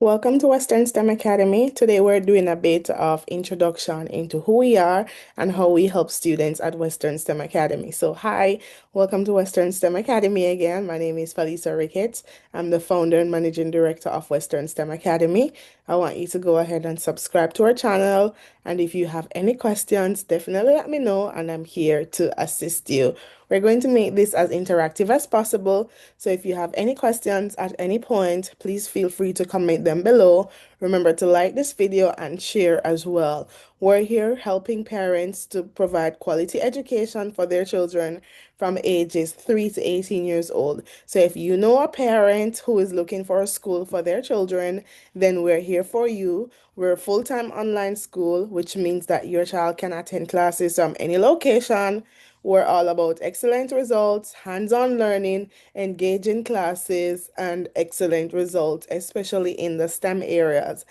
Welcome to Western STEM Academy. Today we're doing a bit of introduction into who we are and how we help students at Western STEM Academy. So hi, welcome to Western STEM Academy again. My name is Phelisa Ricketts. I'm the founder and managing director of Western STEM Academy. I want you to go ahead and subscribe to our channel. And if you have any questions, definitely let me know and I'm here to assist you. We're going to make this as interactive as possible. So if you have any questions at any point, please feel free to comment them below. Remember to like this video and share as well. We're here helping parents to provide quality education for their children from ages 3 to 18 years old. So if you know a parent who is looking for a school for their children, then we're here for you. We're a full-time online school, which means that your child can attend classes from any location. We're all about excellent results, hands-on learning, engaging classes, and excellent results, especially in the STEM areas.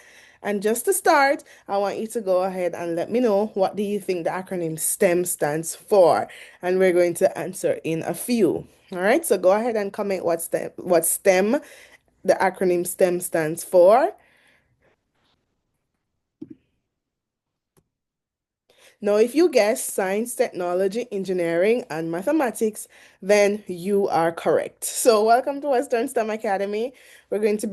And just to start, I want you to go ahead and let me know, what do you think the acronym STEM stands for? And we're going to answer in a few. All right, so go ahead and comment what STEM, the acronym STEM stands for. Now, if you guess science, technology, engineering, and mathematics, then you are correct. So, welcome to Western STEM Academy. We're going to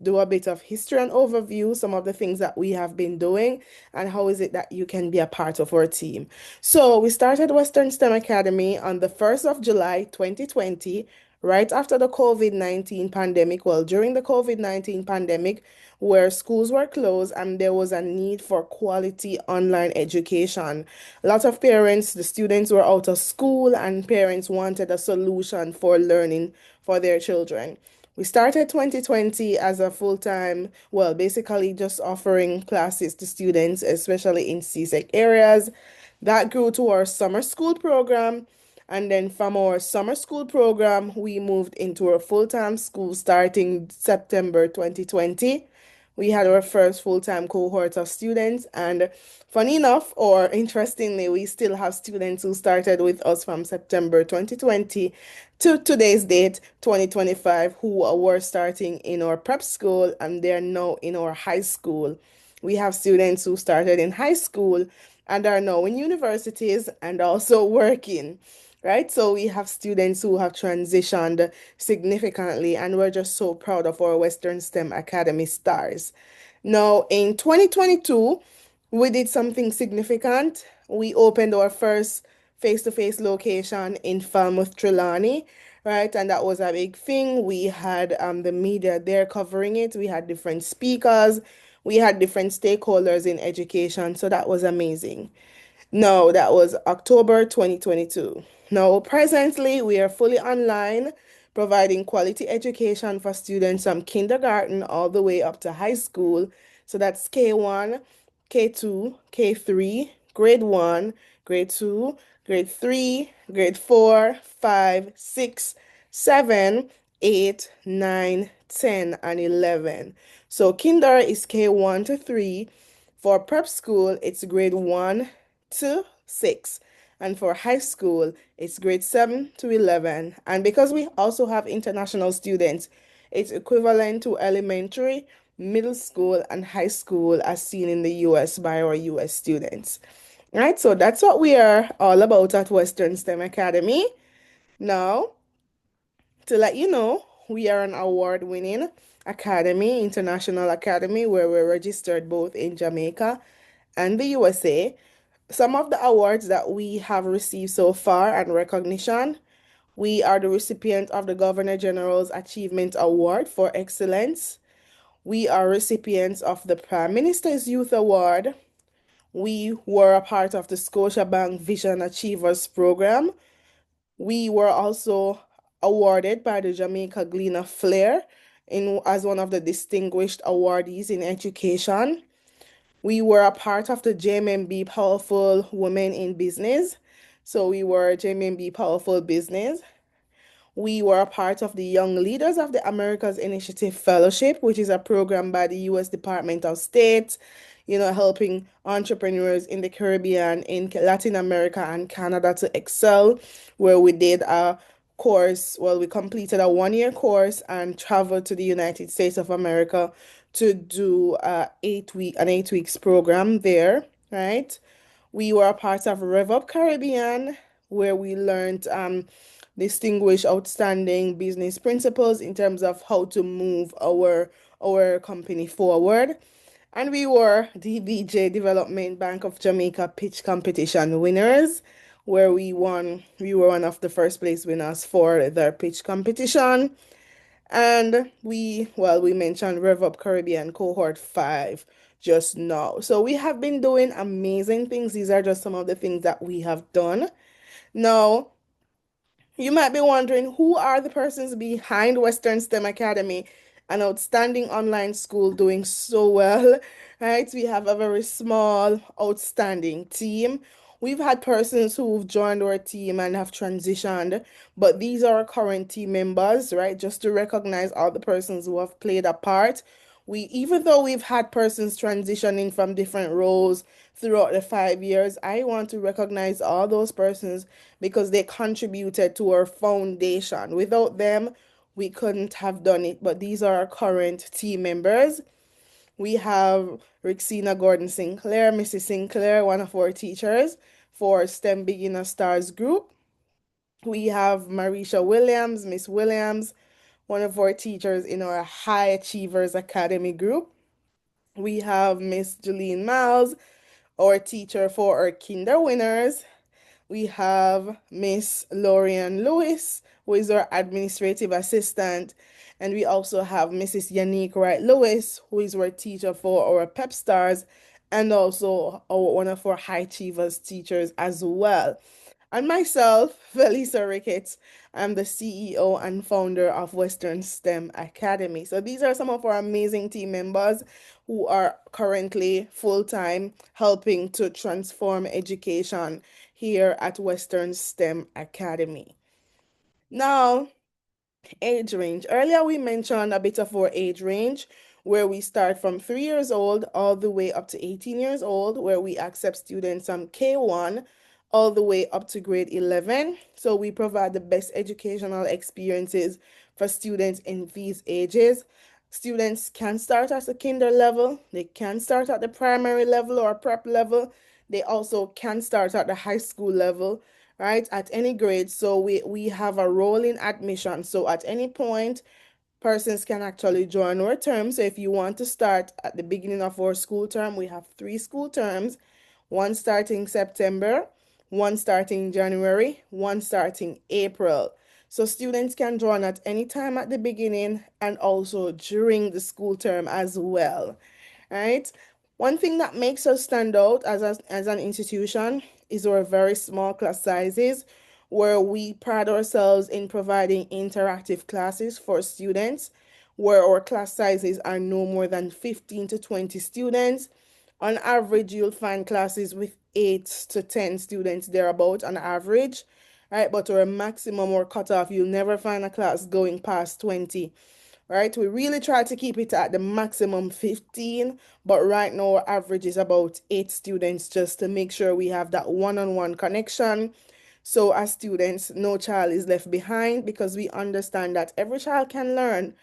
do a bit of history and overview, some of the things that we have been doing, and how is it that you can be a part of our team. So, we started Western STEM Academy on the 1st of July, 2020, right after the COVID-19 pandemic. Well, during the COVID-19 pandemic, where schools were closed and there was a need for quality online education. A lot of parents, the students were out of school, and parents wanted a solution for learning for their children. We started 2020 as a full-time, well, basically just offering classes to students, especially in CSEC areas. That grew to our summer school program. And then from our summer school program, we moved into our full-time school starting September 2020. We had our first full-time cohort of students, and funny enough, or interestingly, we still have students who started with us from September 2020 to today's date, 2025, who were starting in our prep school and they're now in our high school. We have students who started in high school and are now in universities and also working, right? So we have students who have transitioned significantly, and we're just so proud of our Western STEM Academy stars. Now, in 2022, we did something significant. We opened our first face-to-face location in Falmouth, Trelawney, right? And that was a big thing. We had the media there covering it. We had different speakers. We had different stakeholders in education. So that was amazing. No, that was October 2022. Now, presently, we are fully online, providing quality education for students from kindergarten all the way up to high school. So that's K1, K2, K3, grade 1, grade 2, grade 3, grade 4, 5, 6, 7, 8, 9, 10, and 11. So kinder is K1 to 3. For prep school, it's grade 1 to 6. And for high school, it's grade 7 to 11. And because we also have international students, it's equivalent to elementary, middle school, and high school as seen in the US by our US students. Right, so that's what we are all about at Western STEM Academy. Now, to let you know, we are an award-winning academy, international academy, where we're registered both in Jamaica and the USA. Some of the awards that we have received so far and recognition: we are the recipient of the Governor General's Achievement Award for Excellence. We are recipients of the Prime Minister's Youth Award. We were a part of the Scotiabank Vision Achievers Program. We were also awarded by the Jamaica Gleaner Flair as one of the distinguished awardees in education. We were a part of the JMB Powerful Women in Business. So we were JMB Powerful Business. We were a part of the Young Leaders of the Americas Initiative Fellowship, which is a program by the U.S. Department of State, helping entrepreneurs in the Caribbean, in Latin America, and Canada to excel, where we did a course. Well, we completed a 1-year course and traveled to the United States of America to do an 8 weeks program there, right? We were a part of Rev Up Caribbean, where we learned distinguish outstanding business principles in terms of how to move our company forward. And we were DBJ Development Bank of Jamaica pitch competition winners, where we were one of the first place winners for the pitch competition. And we mentioned Rev Up Caribbean Cohort 5 just now. So we have been doing amazing things. These are just some of the things that we have done. Now, you might be wondering who are the persons behind Western STEM Academy, an outstanding online school doing so well, right? We have a very small, outstanding team. We've had persons who've joined our team and have transitioned, but these are our current team members, right? Just to recognize all the persons who have played a part. Even though we've had persons transitioning from different roles throughout the 5 years, I want to recognize all those persons because they contributed to our foundation. Without them, we couldn't have done it. But these are our current team members. We have Rixina Gordon Sinclair, Mrs. Sinclair, one of our teachers for STEM Beginner Stars group. We have Marisha Williams, Miss Williams, one of our teachers in our High Achievers Academy group. We have Miss Jeline Miles, our teacher for our Kinder Winners. We have Miss Lorian Lewis, who is our administrative assistant. And we also have Mrs. Yannick Wright Lewis, who is our teacher for our Pep Stars and also one of our High Achievers teachers as well. And myself, Phelisa Ricketts, I'm the CEO and founder of Western STEM Academy. So these are some of our amazing team members who are currently full-time helping to transform education here at Western STEM Academy. Now, age range. Earlier, we mentioned a bit of our age range where we start from 3 years old all the way up to 18 years old, where we accept students from K1 all the way up to grade 11. So we provide the best educational experiences for students in these ages. Students can start at the kinder level, they can start at the primary level or prep level. They also can start at the high school level, right, at any grade. So we have a rolling admission. So at any point, persons can actually join our term. So if you want to start at the beginning of our school term, we have 3 school terms, one starting September, one starting January, one starting April. So students can join at any time at the beginning and also during the school term as well, right? One thing that makes us stand out as an institution is our very small class sizes, where we pride ourselves in providing interactive classes for students, where our class sizes are no more than 15 to 20 students. On average, you'll find classes with 8 to 10 students thereabout on average, right? But our maximum or cutoff, you'll never find a class going past 20, right? We really try to keep it at the maximum 15, but right now our average is about 8 students just to make sure we have that one-on-one connection. So as students, no child is left behind because we understand that every child can learn,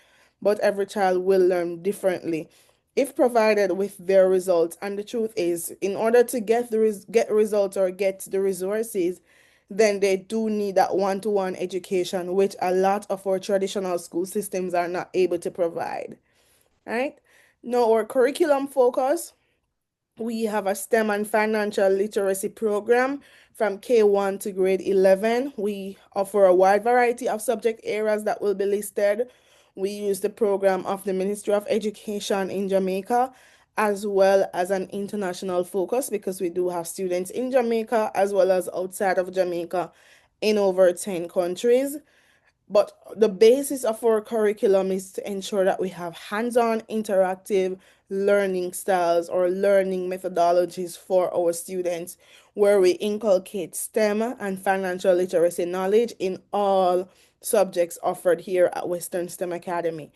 but every child will learn differently if provided with their results. And the truth is, in order to get results or get the resources, then they do need that one-to-one education, which a lot of our traditional school systems are not able to provide. Right? Now, our curriculum focus, we have a STEM and financial literacy program from K1 to grade 11. We offer a wide variety of subject areas that will be listed. We use the program of the Ministry of Education in Jamaica as well as an international focus because we do have students in Jamaica as well as outside of Jamaica in over 10 countries. But the basis of our curriculum is to ensure that we have hands-on interactive learning styles or learning methodologies for our students, where we inculcate STEM and financial literacy knowledge in all subjects offered here at Western STEM Academy.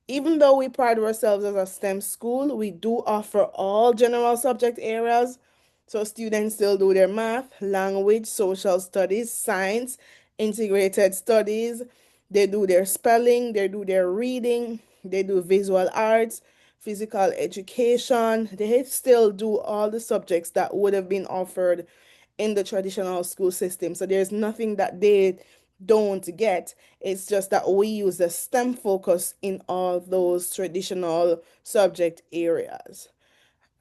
Even though we pride ourselves as a STEM school, we do offer all general subject areas. So students still do their math, language, social studies, science, integrated studies. They do their spelling, they do their reading, they do visual arts, physical education. They still do all the subjects that would have been offered in the traditional school system. So there's nothing that they don't get. It's just that we use the STEM focus in all those traditional subject areas.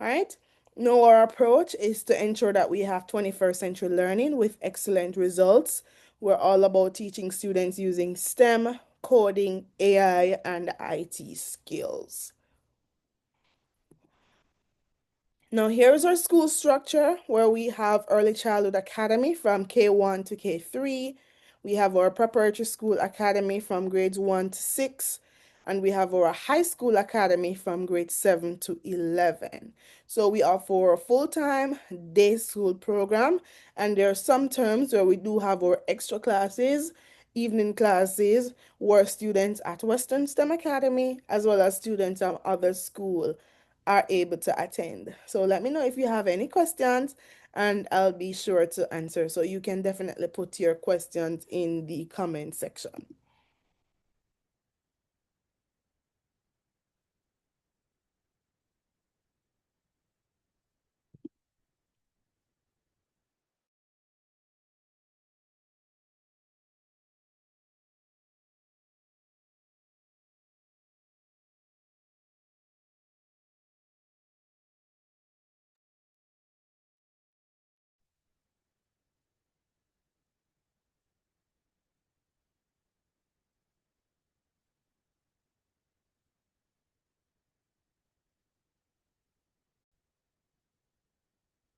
All right. Now, our approach is to ensure that we have 21st century learning with excellent results. We're all about teaching students using STEM, coding, AI, and IT skills. Now, here's our school structure where we have Early Childhood Academy from K1 to K3. We have our Preparatory School Academy from grades 1 to 6. And we have our High School Academy from grades 7 to 11. So we offer a full-time day school program. And there are some terms where we do have our extra classes, evening classes, where students at Western STEM Academy, as well as students at other schools are able to attend. So let me know if you have any questions and I'll be sure to answer. So you can definitely put your questions in the comment section.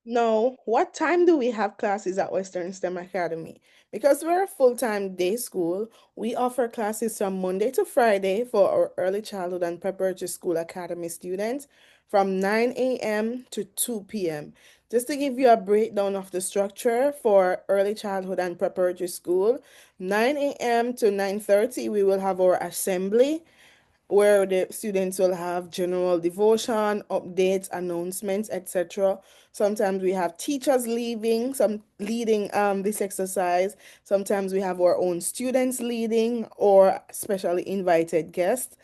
Now, what time do we have classes at Western STEM Academy? Because we're a full-time day school, we offer classes from Monday to Friday for our early childhood and preparatory school academy students from 9 a.m. to 2 p.m. Just to give you a breakdown of the structure for early childhood and preparatory school, 9 a.m. to 9:30, we will have our assembly where the students will have general devotion, updates, announcements, etc. Sometimes we have teachers leading this exercise. Sometimes we have our own students leading or specially invited guests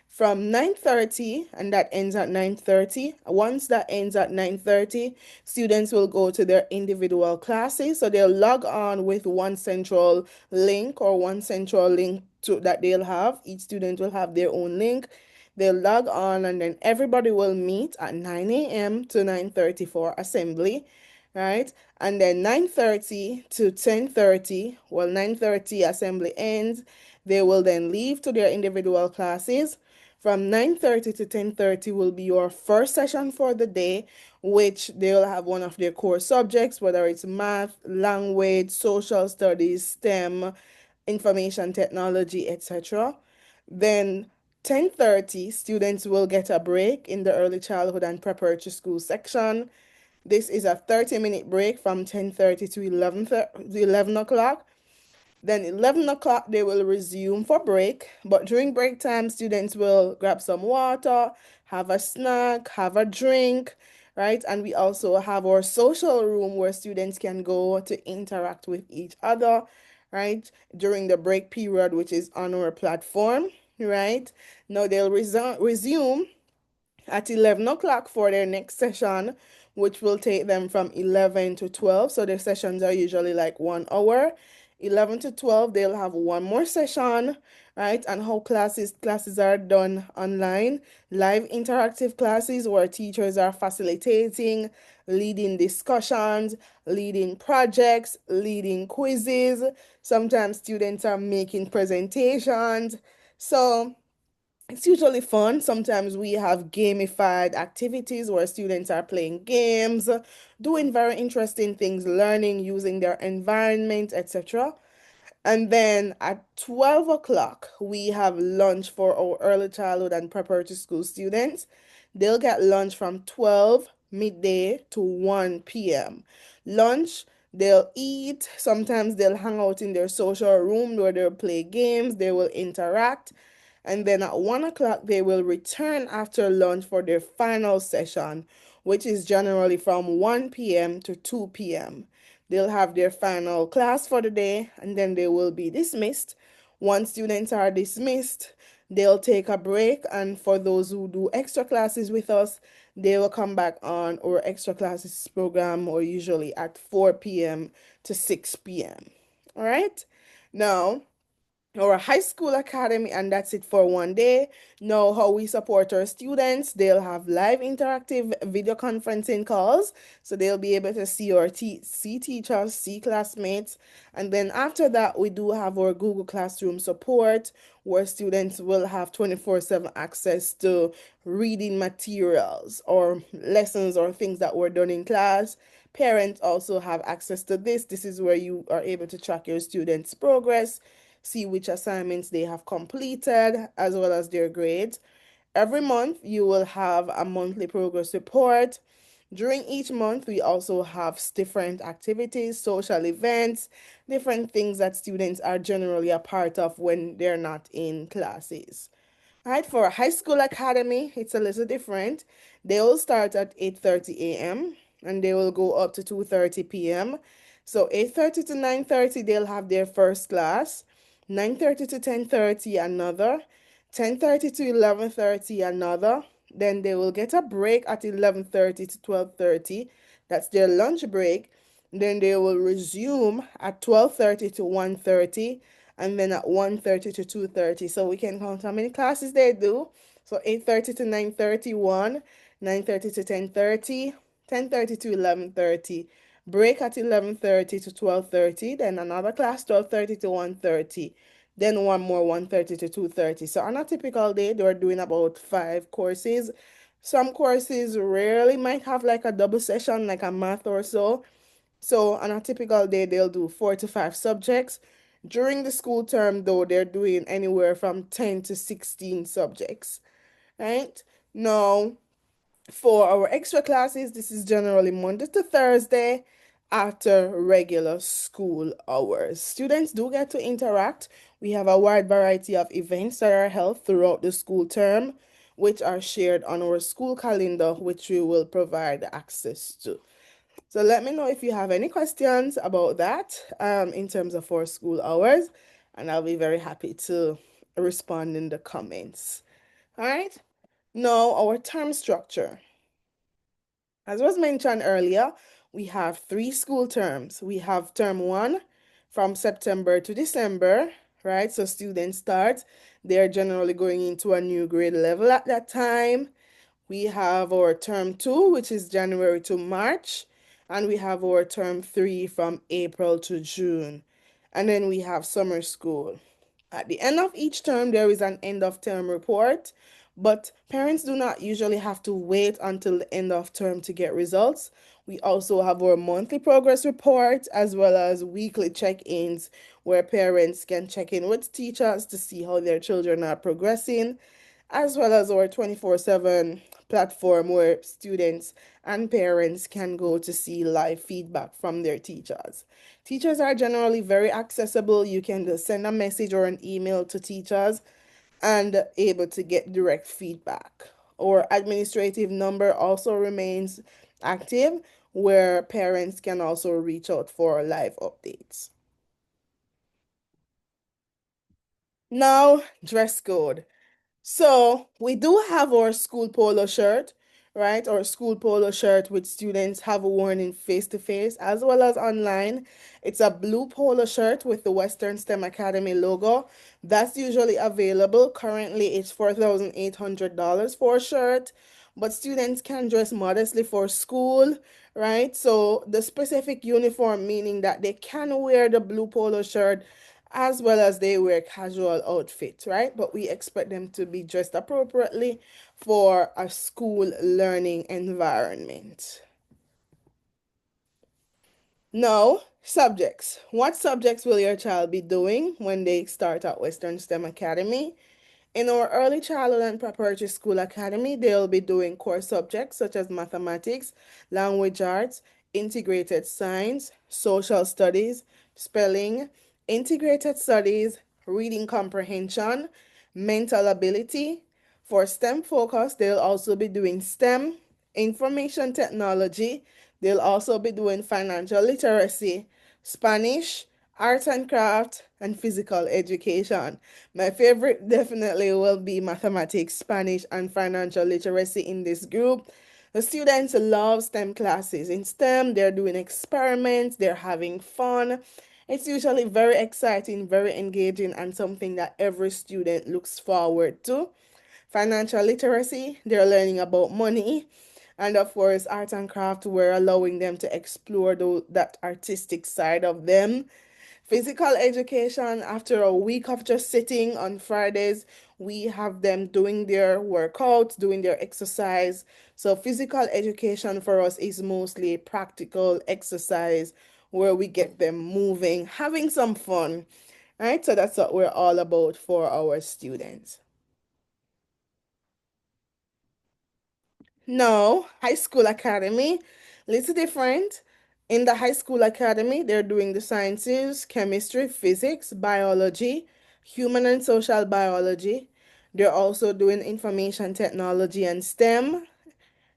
from 9:30 and that ends at 9:30. Once that ends at 9:30, students will go to their individual classes. So they'll log on with one central link or one central link to that they'll have. Each student will have their own link. They'll log on and then everybody will meet at 9 a.m. to 9:30 for assembly, right? And then 9:30 to 10:30, well, 9:30 assembly ends. They will then leave to their individual classes. From 9:30 to 10:30 will be your first session for the day, which they'll have one of their core subjects, whether it's math, language, social studies, STEM, information technology, etc. Then 10:30, students will get a break in the early childhood and preparatory school section. This is a 30-minute break from 10:30 to 11 o'clock. Then 11 o'clock, they will resume for break. But during break time, students will grab some water, have a snack, have a drink, right? And we also have our social room where students can go to interact with each other, right? During the break period, which is on our platform, right? Now they'll resume at 11 o'clock for their next session, which will take them from 11 to 12. So their sessions are usually like 1 hour. 11 to 12, they'll have one more session, right? And how classes are done online, live interactive classes where teachers are facilitating, leading discussions, leading projects, leading quizzes. Sometimes students are making presentations. So it's usually fun. Sometimes we have gamified activities where students are playing games, doing very interesting things, learning using their environment, etc. And then at 12 o'clock, we have lunch for our early childhood and preparatory school students. They'll get lunch from 12 midday to 1 p.m. Lunch, they'll eat. Sometimes they'll hang out in their social room where they'll play games, they will interact. And then at 1 o'clock, they will return after lunch for their final session, which is generally from 1 p.m. to 2 p.m. They'll have their final class for the day and then they will be dismissed. Once students are dismissed, they'll take a break. And for those who do extra classes with us, they will come back on our extra classes program, or usually at 4 p.m. to 6 p.m. All right. Now, or a high school academy, and that's it for one day. Know how we support our students. They'll have live interactive video conferencing calls, so they'll be able to see see teachers, see classmates. And then after that, we do have our Google Classroom support, where students will have 24/7 access to reading materials or lessons or things that were done in class. Parents also have access to this. This is where you are able to track your students' progress, see which assignments they have completed, as well as their grades. Every month, you will have a monthly progress report. During each month, we also have different activities, social events, different things that students are generally a part of when they're not in classes. Right, for a high school academy, it's a little different. They will start at 8:30 a.m. and they will go up to 2:30 p.m. So 8:30 to 9:30, they'll have their first class. 9:30 to 10:30, another. 10:30 to 11:30, another. Then they will get a break at 11:30 to 12:30. That's their lunch break. Then they will resume at 12:30 to 1:30, and then at 1:30 to 2:30. So we can count how many classes they do. So 8:30 to 9:31, 9:30 to 10:30, 10:30 to 11:30. Break at 11:30 to 12:30, then another class 12:30 to 1:30. Then one more 1:30 to 2:30. So on a typical day, they're doing about 5 courses. Some courses rarely might have like a double session, like a math or so. So on a typical day, they'll do 4 to 5 subjects. During the school term, though, they're doing anywhere from 10 to 16 subjects, right? Now, for our extra classes, this is generally Monday to Thursday after regular school hours. Students do get to interact. We have a wide variety of events that are held throughout the school term, which are shared on our school calendar, which we will provide access to. So let me know if you have any questions about that in terms of our school hours, and I'll be very happy to respond in the comments. All right. Now, our term structure. As was mentioned earlier, we have 3 school terms. We have term 1 from September to December, right? So students start, they're generally going into a new grade level at that time. We have our term 2, which is January to March, and we have our term 3 from April to June. And then we have summer school. At the end of each term, there is an end of term report, but parents do not usually have to wait until the end of term to get results. We also have our monthly progress report as well as weekly check-ins where parents can check in with teachers to see how their children are progressing, as well as our 24/7 platform where students and parents can go to see live feedback from their teachers. Teachers are generally very accessible. You can just send a message or an email to teachers and able to get direct feedback. Our administrative number also remains active where parents can also reach out for live updates. Now, dress code. So we do have our school polo shirt, right? Our school polo shirt which students have worn in face-to-face as well as online. It's a blue polo shirt with the Western STEM Academy logo. That's usually available. Currently, it's $4,800 for a shirt, but students can dress modestly for school, right? So the specific uniform, meaning that they can wear the blue polo shirt as well as they wear casual outfits, right? But we expect them to be dressed appropriately for a school learning environment. Now, subjects. What subjects will your child be doing when they start at Western STEM Academy? In our early childhood and preparatory school academy, they'll be doing core subjects such as mathematics, language arts, integrated science, social studies, spelling, integrated studies, reading comprehension, mental ability. For STEM focus, they'll also be doing STEM, information technology, they'll also be doing financial literacy, Spanish, Arts and craft, and physical education. My favorite definitely will be mathematics, Spanish, and financial literacy in this group. The students love STEM classes. In STEM, they're doing experiments, they're having fun. It's usually very exciting, very engaging, and something that every student looks forward to. Financial literacy, they're learning about money. And of course, art and craft, we're allowing them to explore that artistic side of them. Physical education, after a week of just sitting on Fridays, we have them doing their workouts, doing their exercise. So, physical education for us is mostly practical exercise where we get them moving, having some fun, right? So, that's what we're all about for our students. No, high school academy, little different. In the high school academy, they're doing the sciences, chemistry, physics, biology, human and social biology. They're also doing information technology and STEM.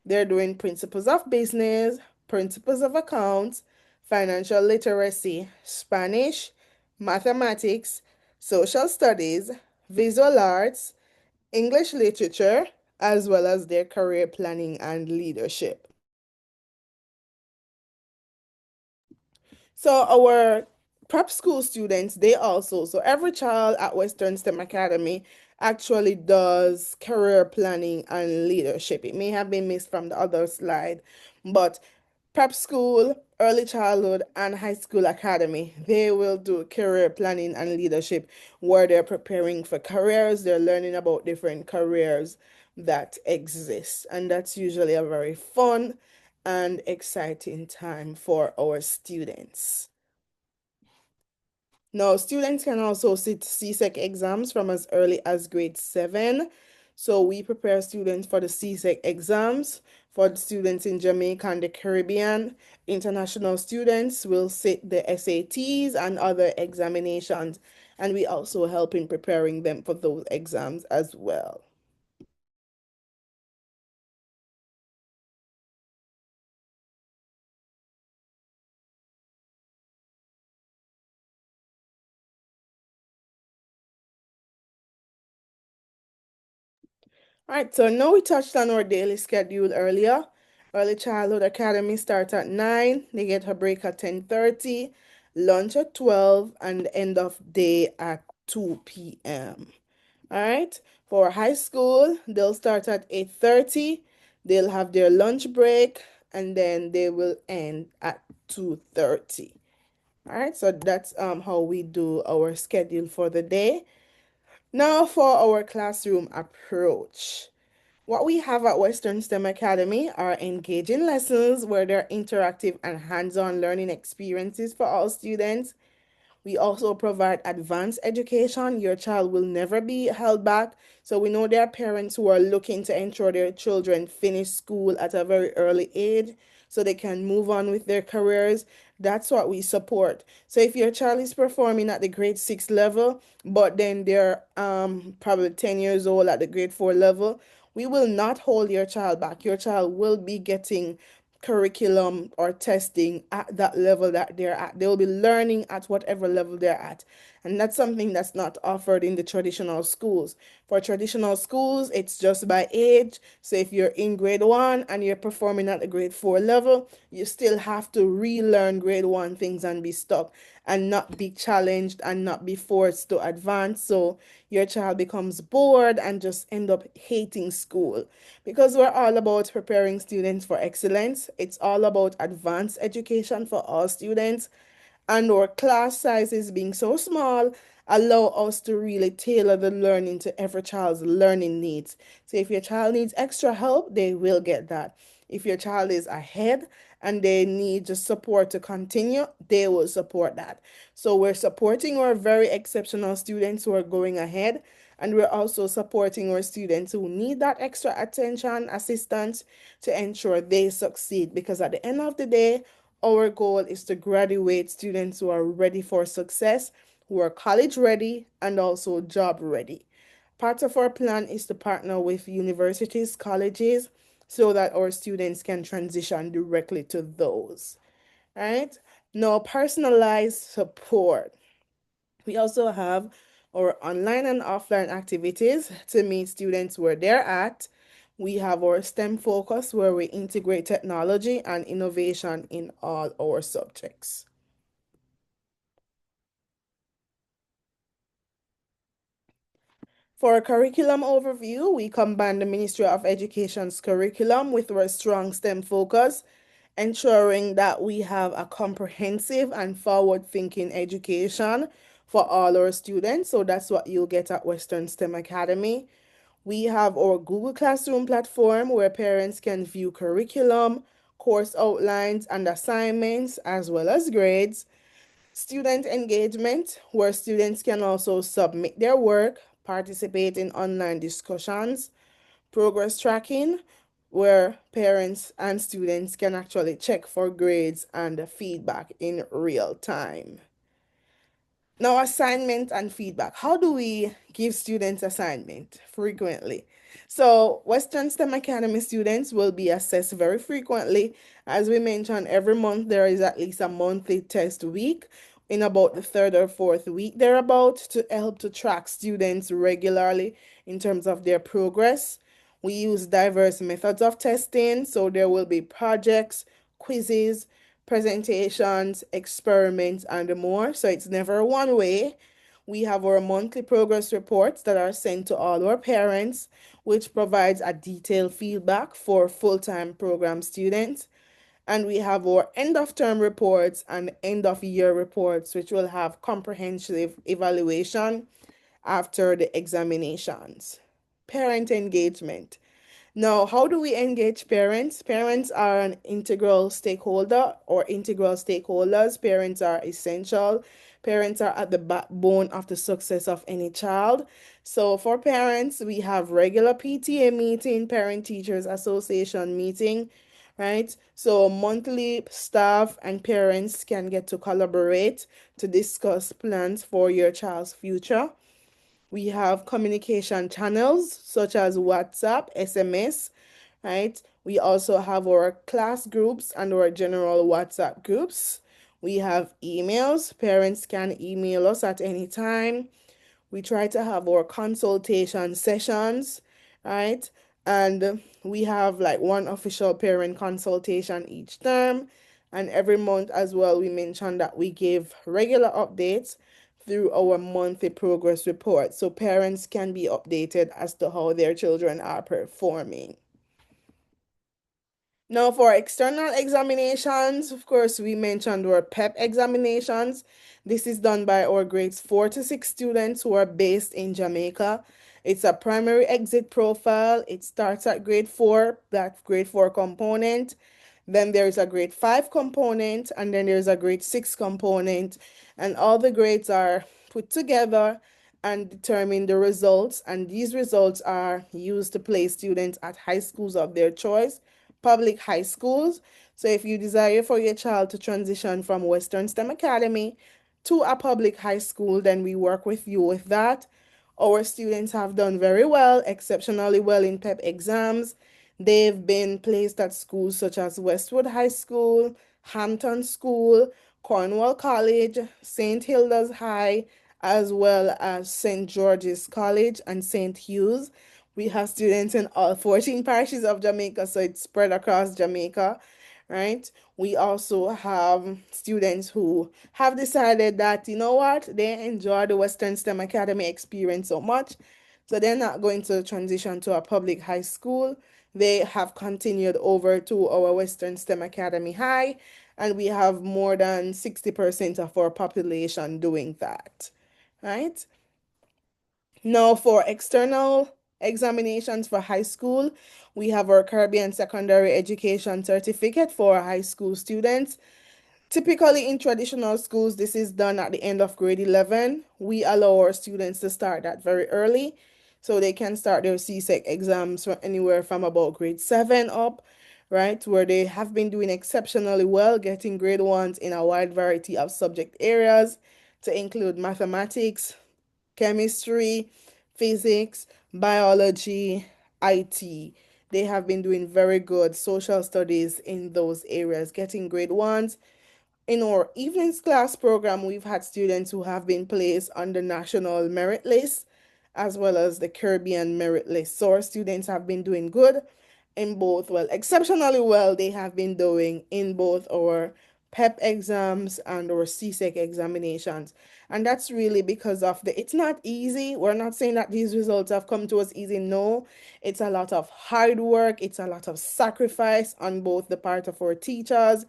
They're doing principles of business, principles of accounts, financial literacy, Spanish, mathematics, social studies, visual arts, English literature, as well as their career planning and leadership. So our prep school students, they also, so every child at Western STEM Academy actually does career planning and leadership. It may have been missed from the other slide, but prep school, early childhood, and high school academy, they will do career planning and leadership where they're preparing for careers, they're learning about different careers that exist. And that's usually a very fun and exciting time for our students. Now, students can also sit CSEC exams from as early as grade 7. So we prepare students for the CSEC exams. For the students in Jamaica and the Caribbean, international students will sit the SATs and other examinations, and we also help in preparing them for those exams as well. All right, so now we touched on our daily schedule earlier. Early Childhood Academy starts at 9, they get a break at 10:30, lunch at 12, and end of day at 2 p.m. All right, for high school, they'll start at 8:30, they'll have their lunch break, and then they will end at 2:30. All right, so that's how we do our schedule for the day. Now for our classroom approach. What we have at Western STEM Academy are engaging lessons where there are interactive and hands-on learning experiences for all students. We also provide advanced education. Your child will never be held back. So we know there are parents who are looking to ensure their children finish school at a very early age so they can move on with their careers. That's what we support. So if your child is performing at the grade 6 level, but then they're probably 10 years old at the grade 4 level, we will not hold your child back. Your child will be getting curriculum or testing at that level that they're at. They'll be learning at whatever level they're at. And that's something that's not offered in the traditional schools. For traditional schools, it's just by age. So if you're in grade 1 and you're performing at the grade 4 level, you still have to relearn grade 1 things and be stuck and not be challenged and not be forced to advance. So your child becomes bored and just end up hating school. Because we're all about preparing students for excellence, it's all about advanced education for all students, and our class sizes being so small allow us to really tailor the learning to every child's learning needs. So if your child needs extra help, they will get that. If your child is ahead and they need just support to continue, they will support that. So we're supporting our very exceptional students who are going ahead, and we're also supporting our students who need that extra attention, assistance to ensure they succeed. Because at the end of the day, our goal is to graduate students who are ready for success, who are college ready, and also job ready. Part of our plan is to partner with universities, colleges, so that our students can transition directly to those. Right? Now, personalized support. We also have our online and offline activities to meet students where they're at. We have our STEM focus where we integrate technology and innovation in all our subjects. For a curriculum overview, we combine the Ministry of Education's curriculum with our strong STEM focus, ensuring that we have a comprehensive and forward-thinking education for all our students. So that's what you'll get at Western STEM Academy. We have our Google Classroom platform where parents can view curriculum, course outlines, and assignments, as well as grades. Student engagement, where students can also submit their work, participate in online discussions. Progress tracking, where parents and students can actually check for grades and feedback in real time. Now, assignment and feedback. How do we give students assignment frequently? So, Western STEM Academy students will be assessed very frequently. As we mentioned, every month there is at least a monthly test week in about the third or fourth week thereabout to help to track students regularly in terms of their progress. We use diverse methods of testing, so there will be projects, quizzes, presentations, experiments, and more. So it's never one way. We have our monthly progress reports that are sent to all our parents, which provides a detailed feedback for full-time program students. And we have our end of term reports and end of year reports, which will have comprehensive evaluation after the examinations. Parent engagement. Now, how do we engage parents? Parents are an integral stakeholder or integral stakeholders. Parents are essential. Parents are at the backbone of the success of any child. So, for parents, we have regular PTA meeting, Parent Teachers Association meeting, right? So, monthly staff and parents can get to collaborate to discuss plans for your child's future. We have communication channels such as WhatsApp, SMS, right? We also have our class groups and our general WhatsApp groups. We have emails. Parents can email us at any time. We try to have our consultation sessions, right? And we have like one official parent consultation each term. And every month as well, we mentioned that we give regular updates through our monthly progress report so parents can be updated as to how their children are performing. Now, for external examinations, of course, we mentioned our PEP examinations. This is done by our grades 4 to 6 students who are based in Jamaica. It's a primary exit profile. It starts at grade 4, that grade 4 component. Then there's a grade 5 component, and then there's a grade 6 component. And all the grades are put together and determine the results. And these results are used to place students at high schools of their choice, public high schools. So if you desire for your child to transition from Western STEM Academy to a public high school, then we work with you with that. Our students have done very well, exceptionally well in PEP exams. They've been placed at schools such as Westwood High School, Hampton School, Cornwall College, St. Hilda's High, as well as St. George's College and St. Hugh's. We have students in all 14 parishes of Jamaica, so it's spread across Jamaica, right? We also have students who have decided that, you know what, they enjoy the Western STEM Academy experience so much, so they're not going to transition to a public high school. They have continued over to our Western STEM Academy High, and we have more than 60% of our population doing that, right? Now, for external examinations for high school, we have our Caribbean Secondary Education Certificate for high school students. Typically, in traditional schools, this is done at the end of grade 11. We allow our students to start that very early, so they can start their CSEC exams from anywhere from about grade 7 up, right? Where they have been doing exceptionally well, getting grade 1s in a wide variety of subject areas to include mathematics, chemistry, physics, biology, IT. They have been doing very good social studies in those areas, getting grade 1s In our evenings class program, we've had students who have been placed on the national merit list as well as the Caribbean merit list. So our students have been doing good in both, well, exceptionally well, they have been doing in both our PEP exams and our CSEC examinations. And that's really because of it's not easy. We're not saying that these results have come to us easy. No, it's a lot of hard work, it's a lot of sacrifice on both the part of our teachers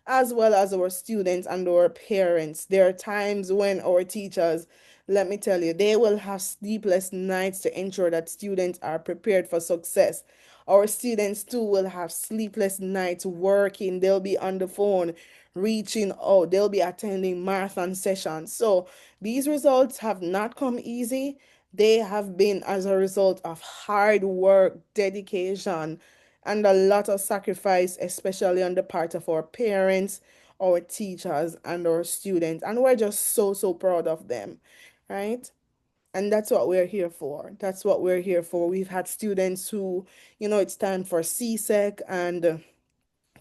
as well as our students and our parents. There are times when our teachers, let me tell you, they will have sleepless nights to ensure that students are prepared for success. Our students too will have sleepless nights working. They'll be on the phone, reaching out. They'll be attending marathon sessions. So these results have not come easy. They have been as a result of hard work, dedication, and a lot of sacrifice, especially on the part of our parents, our teachers, and our students. And we're just so, so proud of them, right? And that's what we're here for. That's what we're here for. We've had students who, it's time for CSEC, and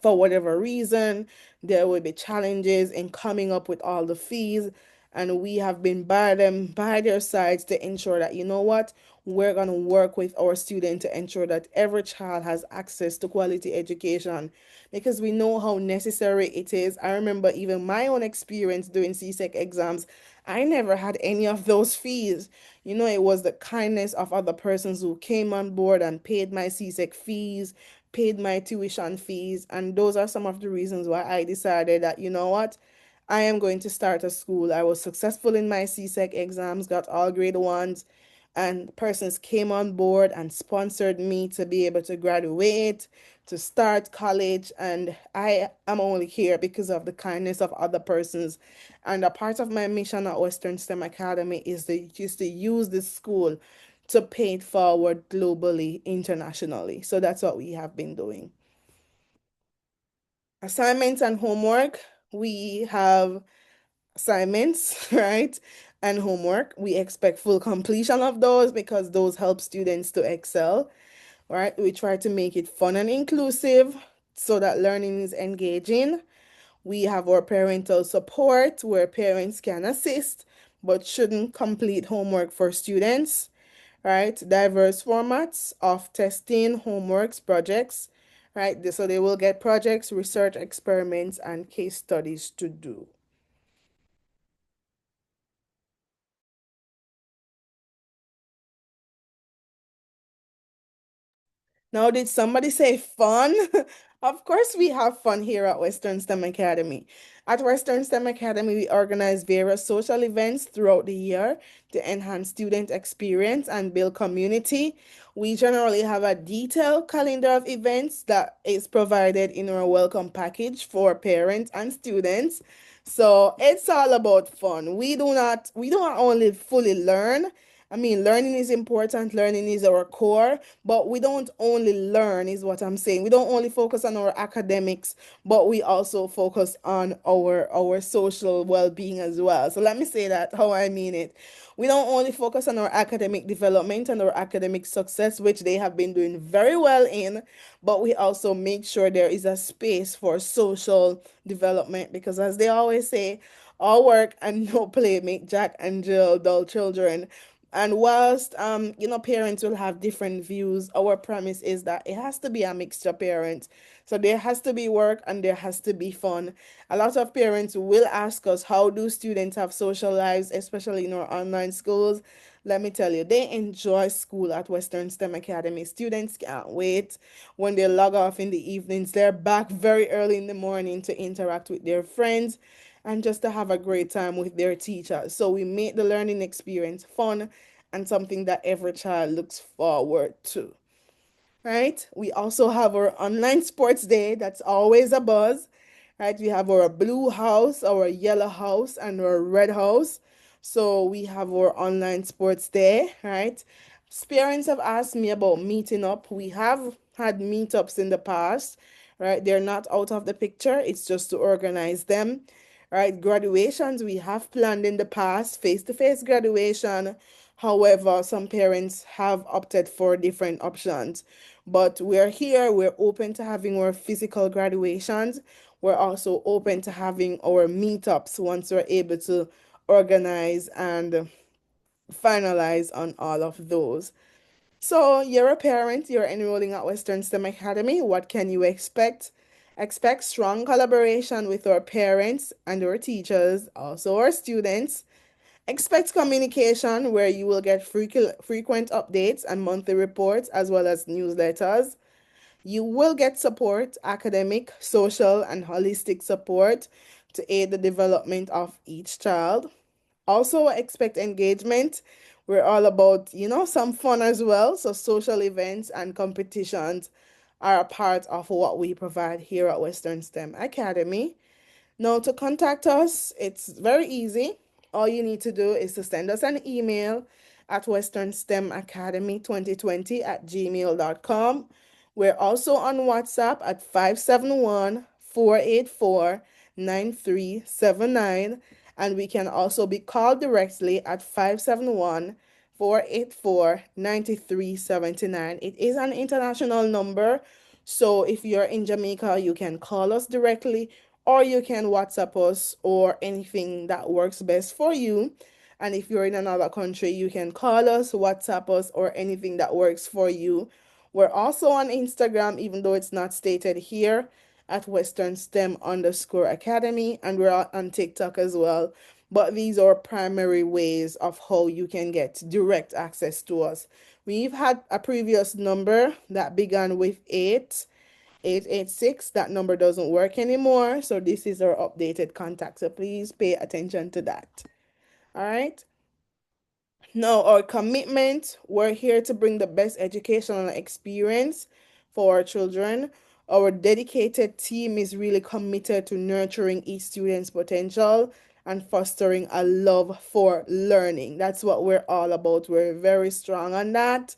for whatever reason, there will be challenges in coming up with all the fees. And we have been by their sides to ensure that, you know what, we're going to work with our students to ensure that every child has access to quality education because we know how necessary it is. I remember even my own experience doing CSEC exams. I never had any of those fees. It was the kindness of other persons who came on board and paid my CSEC fees, paid my tuition fees. And those are some of the reasons why I decided that, you know what, I am going to start a school. I was successful in my CSEC exams, got all grade ones, and persons came on board and sponsored me to be able to graduate, to start college. And I am only here because of the kindness of other persons. And a part of my mission at Western STEM Academy is to use this school to pay it forward globally, internationally. So that's what we have been doing. Assignments and homework. We have assignments, right? And homework. We expect full completion of those because those help students to excel, right? We try to make it fun and inclusive so that learning is engaging. We have our parental support where parents can assist but shouldn't complete homework for students, right? Diverse formats of testing, homeworks, projects, right? So they will get projects, research experiments, and case studies to do. Now, did somebody say fun? Of course, we have fun here at Western STEM Academy. At Western STEM Academy, we organize various social events throughout the year to enhance student experience and build community. We generally have a detailed calendar of events that is provided in our welcome package for parents and students. So it's all about fun. We don't only fully learn. I mean, learning is important, learning is our core, but we don't only learn, is what I'm saying. We don't only focus on our academics, but we also focus on our social well-being as well. So let me say that how I mean it. We don't only focus on our academic development and our academic success, which they have been doing very well in, but we also make sure there is a space for social development because, as they always say, all work and no play make Jack and Jill dull children. And whilst parents will have different views, our premise is that it has to be a mixture parent. So there has to be work and there has to be fun. A lot of parents will ask us, how do students have social lives, especially in our online schools? Let me tell you, they enjoy school at Western STEM Academy. Students can't wait when they log off in the evenings. They're back very early in the morning to interact with their friends and just to have a great time with their teachers. So we make the learning experience fun and something that every child looks forward to, right? We also have our online sports day. That's always a buzz, right? We have our blue house, our yellow house, and our red house. So we have our online sports day, right? Parents have asked me about meeting up. We have had meetups in the past, right? They're not out of the picture. It's just to organize them, right? Graduations, we have planned in the past, face-to-face graduation. However, some parents have opted for different options. But we're here, we're open to having our physical graduations. we're also open to having our meetups once we're able to organize and finalize on all of those. So, you're a parent, you're enrolling at Western STEM Academy. What can you expect? Expect strong collaboration with our parents and our teachers, also our students. Expect communication where you will get frequent updates and monthly reports as well as newsletters. You will get support, academic, social, and holistic support to aid the development of each child. Also, expect engagement. We're all about, some fun as well. So, social events and competitions are a part of what we provide here at Western STEM Academy. Now, to contact us, it's very easy. All you need to do is to send us an email at westernstemacademy2020 at gmail.com. We're also on WhatsApp at 571-484-9379. And we can also be called directly at 571-484-9379. It is an international number. So if you're in Jamaica, you can call us directly or you can WhatsApp us or anything that works best for you. And if you're in another country, you can call us, WhatsApp us, or anything that works for you. We're also on Instagram, even though it's not stated here, at Western STEM underscore Academy, and we're on TikTok as well. But these are primary ways of how you can get direct access to us. We've had a previous number that began with 886. That number doesn't work anymore. So this is our updated contact. So please pay attention to that. All right. Now, our commitment, we're here to bring the best educational experience for our children. Our dedicated team is really committed to nurturing each student's potential and fostering a love for learning. That's what we're all about. We're very strong on that.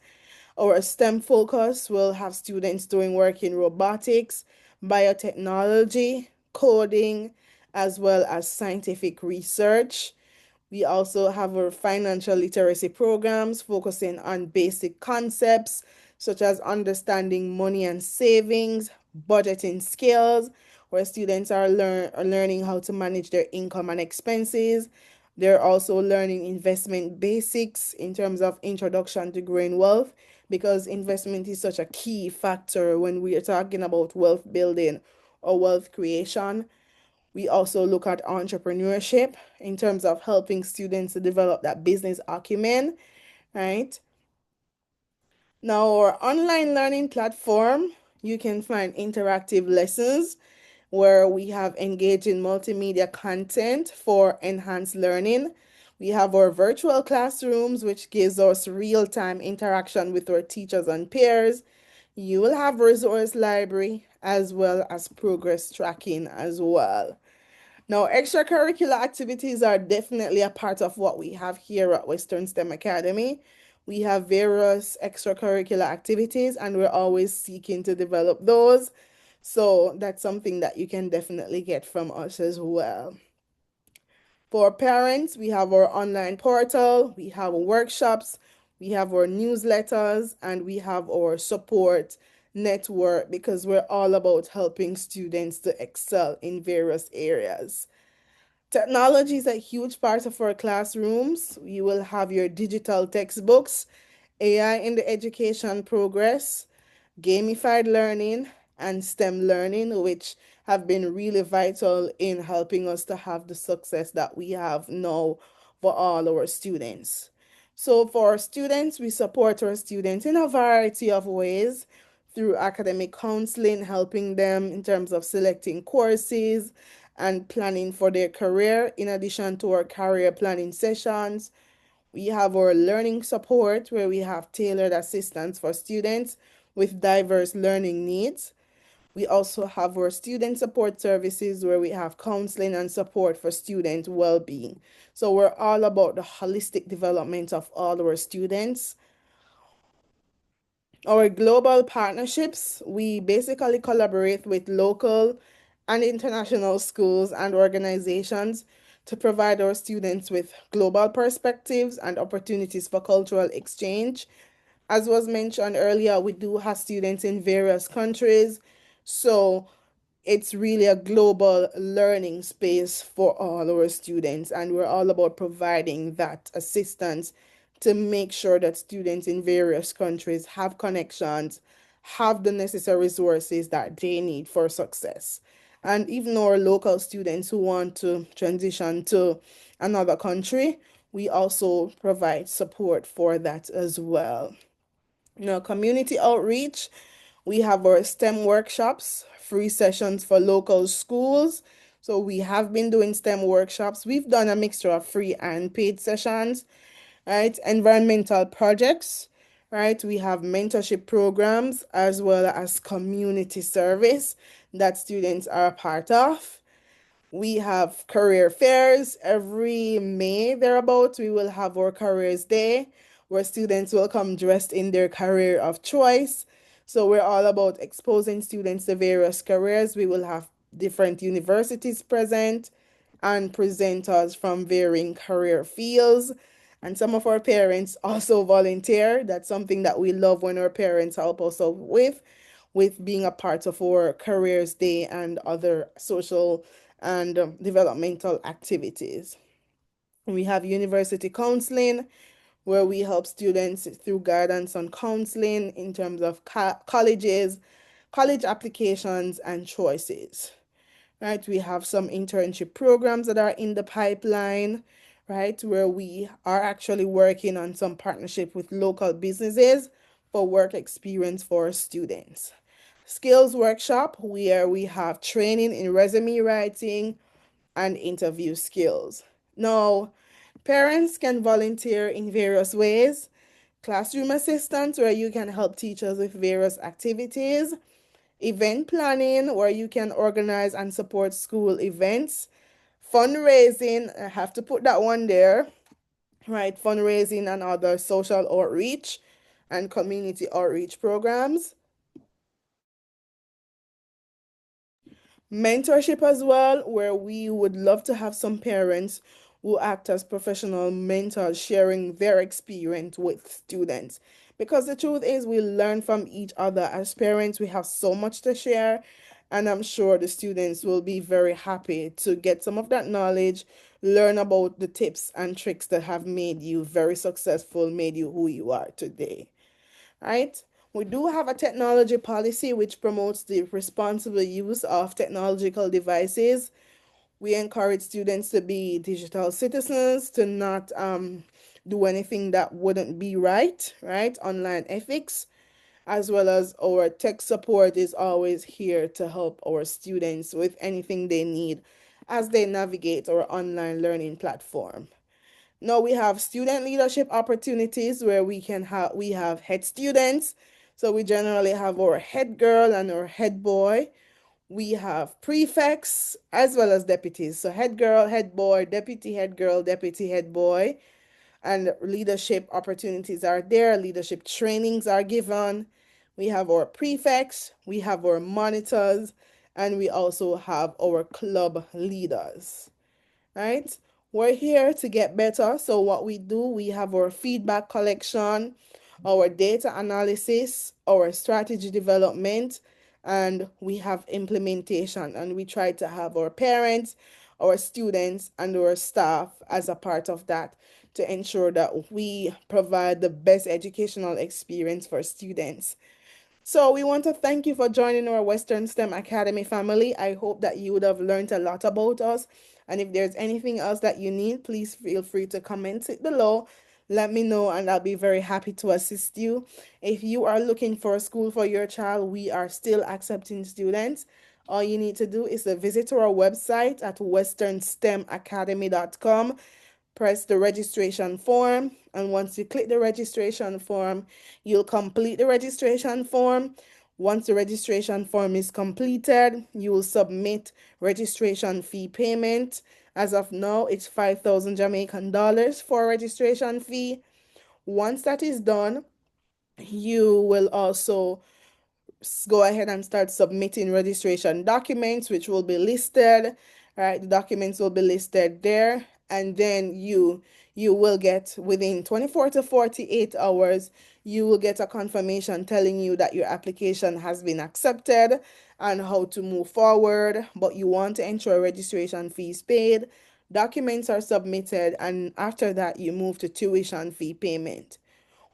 Our STEM focus will have students doing work in robotics, biotechnology, coding, as well as scientific research. We also have our financial literacy programs focusing on basic concepts such as understanding money and savings, budgeting skills, where students are learning how to manage their income and expenses. They're also learning investment basics in terms of introduction to growing wealth because investment is such a key factor when we are talking about wealth building or wealth creation. We also look at entrepreneurship in terms of helping students to develop that business acumen, right? Now, our online learning platform, you can find interactive lessons where we have engaging multimedia content for enhanced learning. We have our virtual classrooms, which gives us real-time interaction with our teachers and peers. You will have resource library as well as progress tracking as well. Now, extracurricular activities are definitely a part of what we have here at Western STEM Academy. We have various extracurricular activities, and we're always seeking to develop those. So that's something that you can definitely get from us as well. For parents, we have our online portal, we have workshops, we have our newsletters, and we have our support network because we're all about helping students to excel in various areas. Technology is a huge part of our classrooms. You will have your digital textbooks, AI in the education progress, gamified learning, and STEM learning, which have been really vital in helping us to have the success that we have now for all our students. So, for our students, we support our students in a variety of ways through academic counseling, helping them in terms of selecting courses and planning for their career, in addition to our career planning sessions. We have our learning support where we have tailored assistance for students with diverse learning needs. We also have our student support services where we have counseling and support for student well-being. So we're all about the holistic development of all our students. Our global partnerships, we basically collaborate with local and international schools and organizations to provide our students with global perspectives and opportunities for cultural exchange. As was mentioned earlier, we do have students in various countries. So it's really a global learning space for all our students, and we're all about providing that assistance to make sure that students in various countries have connections, have the necessary resources that they need for success. And even our local students who want to transition to another country, we also provide support for that as well. Now, community outreach, we have our STEM workshops, free sessions for local schools. So we have been doing STEM workshops. We've done a mixture of free and paid sessions, right? Environmental projects, right? We have mentorship programs as well as community service that students are a part of. We have career fairs every May, thereabouts. We will have our careers day where students will come dressed in their career of choice. So we're all about exposing students to various careers. We will have different universities present and presenters from varying career fields. And some of our parents also volunteer. That's something that we love when our parents help us out with being a part of our careers day and other social and developmental activities. We have university counseling, where we help students through guidance on counseling in terms of colleges, college applications, and choices. Right, we have some internship programs that are in the pipeline, right, where we are actually working on some partnership with local businesses for work experience for students. Skills workshop, where we have training in resume writing and interview skills. Now, parents can volunteer in various ways. Classroom assistants, where you can help teachers with various activities. Event planning, where you can organize and support school events. Fundraising, I have to put that one there, right? Fundraising and other social outreach and community outreach programs. Mentorship as well, where we would love to have some parents who act as professional mentors sharing their experience with students. Because the truth is, we learn from each other as parents, we have so much to share, and I'm sure the students will be very happy to get some of that knowledge, learn about the tips and tricks that have made you very successful, made you who you are today, right? We do have a technology policy which promotes the responsible use of technological devices. We encourage students to be digital citizens, to not do anything that wouldn't be right, right? Online ethics, as well as our tech support is always here to help our students with anything they need as they navigate our online learning platform. Now we have student leadership opportunities where we have head students. So we generally have our head girl and our head boy. We have prefects as well as deputies. So head girl, head boy, deputy head girl, deputy head boy. And leadership opportunities are there. Leadership trainings are given. We have our prefects, we have our monitors, and we also have our club leaders, right? We're here to get better. So what we do, we have our feedback collection, our data analysis, our strategy development, and we have implementation. And we try to have our parents, our students, and our staff as a part of that to ensure that we provide the best educational experience for students. So we want to thank you for joining our Western STEM Academy family. I hope that you would have learned a lot about us. And if there's anything else that you need, please feel free to comment it below. Let me know and I'll be very happy to assist you. If you are looking for a school for your child, we are still accepting students. All you need to do is to visit our website at westernstemacademy.com, press the registration form, and once you click the registration form, you'll complete the registration form. Once the registration form is completed, you will submit registration fee payment. As of now, it's 5,000 Jamaican dollars for registration fee. Once that is done, you will also go ahead and start submitting registration documents, which will be listed, right? The documents will be listed there, and then you you will get within 24 to 48 hours, you will get a confirmation telling you that your application has been accepted and how to move forward. But you want to ensure registration fees paid, documents are submitted, and after that, you move to tuition fee payment.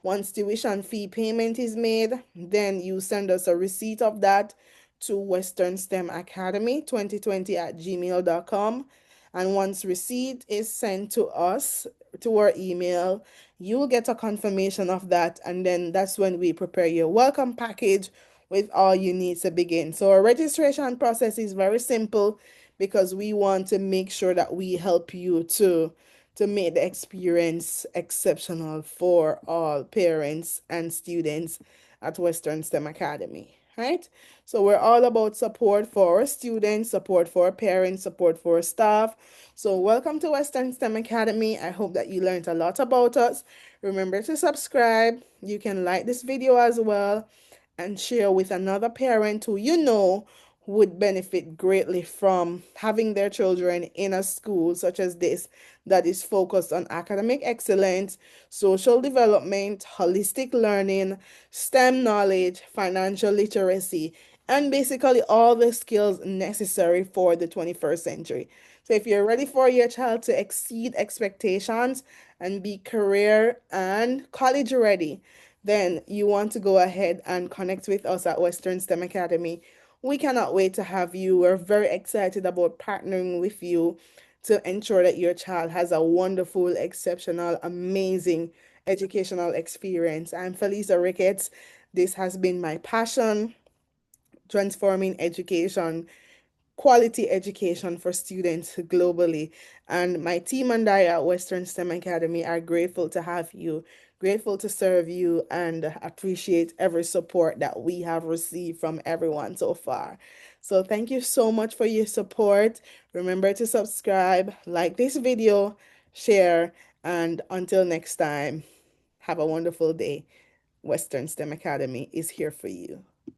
Once tuition fee payment is made, then you send us a receipt of that to Western STEM Academy 2020 at gmail.com. And once receipt is sent to us to our email, you will get a confirmation of that. And then that's when we prepare your welcome package with all you need to begin. So our registration process is very simple because we want to make sure that we help you to make the experience exceptional for all parents and students at Western STEM Academy, right? So we're all about support for our students, support for our parents, support for our staff. So welcome to Western STEM Academy. I hope that you learned a lot about us. Remember to subscribe. You can like this video as well and share with another parent who you know would benefit greatly from having their children in a school such as this that is focused on academic excellence, social development, holistic learning, STEM knowledge, financial literacy, and basically all the skills necessary for the 21st century. So if you're ready for your child to exceed expectations and be career and college ready, then you want to go ahead and connect with us at Western STEM Academy. We cannot wait to have you. We're very excited about partnering with you to ensure that your child has a wonderful, exceptional, amazing educational experience. I'm Phelisa Ricketts. This has been my passion, transforming education, quality education for students globally. And my team and I at Western STEM Academy are grateful to have you, grateful to serve you, and appreciate every support that we have received from everyone so far. So thank you so much for your support. Remember to subscribe, like this video, share, and until next time, have a wonderful day. Western STEM Academy is here for you.